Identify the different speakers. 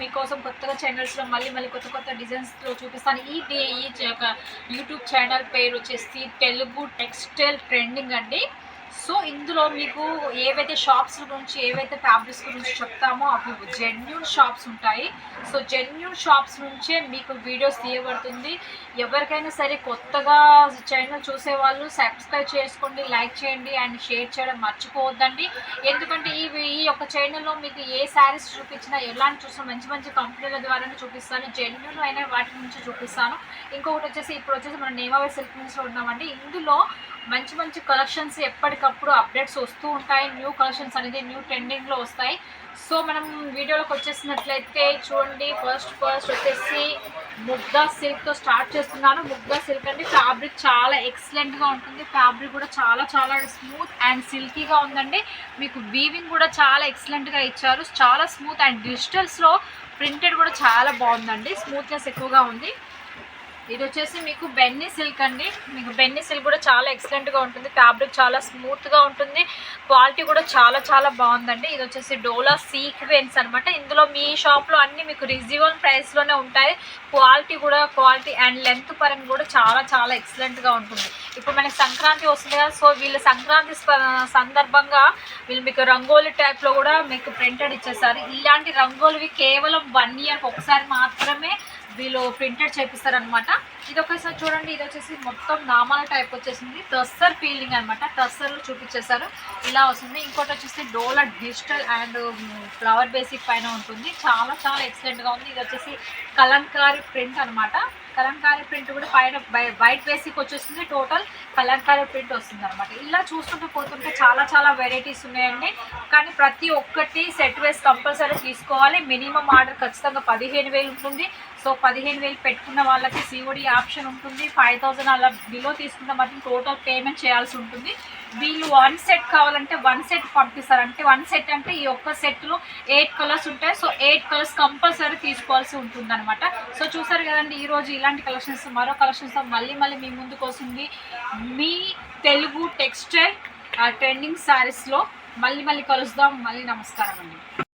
Speaker 1: మీకోసం కొత్తగా ఛానల్స్లో మళ్ళీ కొత్త డిజైన్స్లో చూపిస్తాను. ఈ యూట్యూబ్ ఛానల్ పేరు వచ్చేసి తెలుగు టెక్స్టైల్ ట్రెండింగ్ అండి. సో ఇందులో మీకు ఏవైతే షాప్స్ గురించి ఏవైతే ఫ్యాబ్రిక్స్ గురించి చెప్తామో అవి జెన్యూన్ షాప్స్ ఉంటాయి. సో జెన్యూన్ షాప్స్ నుంచే మీకు వీడియోస్ తీయబడుతుంది. ఎవరికైనా సరే కొత్తగా ఛానల్ చూసేవాళ్ళు సబ్స్క్రైబ్ చేసుకోండి, లైక్ చేయండి అండ్ షేర్ చేయడం మర్చిపోవద్దండి. ఎందుకంటే ఈ యొక్క ఛానల్లో మీకు ఏ శారీస్ చూపించినా ఎలాంటి చూసినా మంచి కంపెనీల ద్వారానే చూపిస్తాను, జెన్యూన్ అయిన వాటి నుంచి చూపిస్తాను. ఇంకొకటి వచ్చేసి ఇప్పుడు వచ్చేసి మనం నేమావే సిల్క్ మిల్స్లో ఉన్నామండి. ఇందులో మంచి కలెక్షన్స్ ఎప్పటికప్పుడు అప్డేట్స్ వస్తూ ఉంటాయి. న్యూ కలెక్షన్స్ అనేది న్యూ ట్రెండింగ్లో వస్తాయి. సో మనం వీడియోలోకి వచ్చేసినట్లయితే చూడండి, ఫస్ట్ వచ్చేసి ముగ్దా సిల్క్తో స్టార్ట్ చేస్తున్నాను. ముగ్దా సిల్క్ అంటే ఫ్యాబ్రిక్ చాలా ఎక్సలెంట్గా ఉంటుంది. ఫ్యాబ్రిక్ కూడా చాలా స్మూత్ అండ్ సిల్కీగా ఉందండి. మీకు వీవింగ్ కూడా చాలా ఎక్సలెంట్గా ఇచ్చారు. చాలా స్మూత్ అండ్ డిజిటల్స్లో ప్రింటెడ్ కూడా చాలా బాగుందండి. స్మూత్నెస్ ఎక్కువగా ఉంది. ఇది వచ్చేసి మీకు బెన్నీ సిల్క్ అండి. మీకు బెన్నీ సిల్క్ కూడా చాలా ఎక్సలెంట్గా ఉంటుంది. ఫ్యాబ్రిక్ చాలా స్మూత్గా ఉంటుంది. క్వాలిటీ కూడా చాలా బాగుందండి. ఇది వచ్చేసి డోలా సీక్వెన్స్ అనమాట. ఇందులో మీ షాప్లో అన్నీ మీకు రీజనబుల్ ప్రైస్లోనే ఉంటాయి. క్వాలిటీ అండ్ లెంత్ పరంగా కూడా చాలా ఎక్సలెంట్గా ఉంటుంది. ఇప్పుడు మనకి సంక్రాంతి వస్తుంది కదా, సో వీళ్ళు సంక్రాంతి సందర్భంగా వీళ్ళు మీకు రంగోలీ టైప్లో కూడా మీకు ప్రింటెడ్ ఇచ్చేస్తారు. ఇలాంటి రంగోలివి కేవలం 1 ఇయర్కి ఒకసారి మాత్రమే వీళ్ళు ప్రింటెడ్ చేపిస్తారనమాట. ఇది ఒకసారి చూడండి. ఇది వచ్చేసి మొత్తం నామాల టైప్ వచ్చేసింది. టస్సర్ ఫీలింగ్ అనమాట. టస్సర్లు చూపించేశారు, ఇలా వస్తుంది. ఇంకోటి వచ్చేసి డోలా డిజిటల్ అండ్ ఫ్లవర్ బేసిక్ పైన ఉంటుంది. చాలా ఎక్సలెంట్గా ఉంది. ఇది వచ్చేసి కలంకారీ ప్రింట్ అనమాట. కలంకారీ ప్రింట్ కూడా పైన వైట్ బేసిక్ వచ్చేస్తుంది. టోటల్ కలంకారీ ప్రింట్ వస్తుంది అనమాట. ఇలా చూసుకుంటూ పోతుంటే చాలా వెరైటీస్ ఉన్నాయండి. కానీ ప్రతి ఒక్కటి సెట్ వేసి కంపల్సరీ తీసుకోవాలి. మినిమం ఆర్డర్ ఖచ్చితంగా 15,000 ఉంటుంది. సో 15,000 పెట్టుకున్న వాళ్ళకి COD ఆప్షన్ ఉంటుంది. 5,000 అలా బిలో తీసుకుంటే మాత్రం టోటల్ పేమెంట్ చేయాల్సి ఉంటుంది. వీళ్ళు 1 సెట్ కావాలంటే 1 సెట్ పంపిస్తారు. అంటే 1 సెట్ అంటే ఈ ఒక్క సెట్లో 8 కలర్స్ ఉంటాయి. సో 8 కలర్స్ కంపల్సరీ తీసుకోవాల్సి ఉంటుంది అనమాట. సో చూసారు కదండి, ఈరోజు ఇలాంటి కలెక్షన్స్ మరో కలెక్షన్స్తో మళ్ళీ మీ ముందుకు వస్తుంది మీ తెలుగు టెక్స్టైల్ ట్రెండింగ్ శారీస్లో. మళ్ళీ కలుద్దాం. నమస్కారం అండి.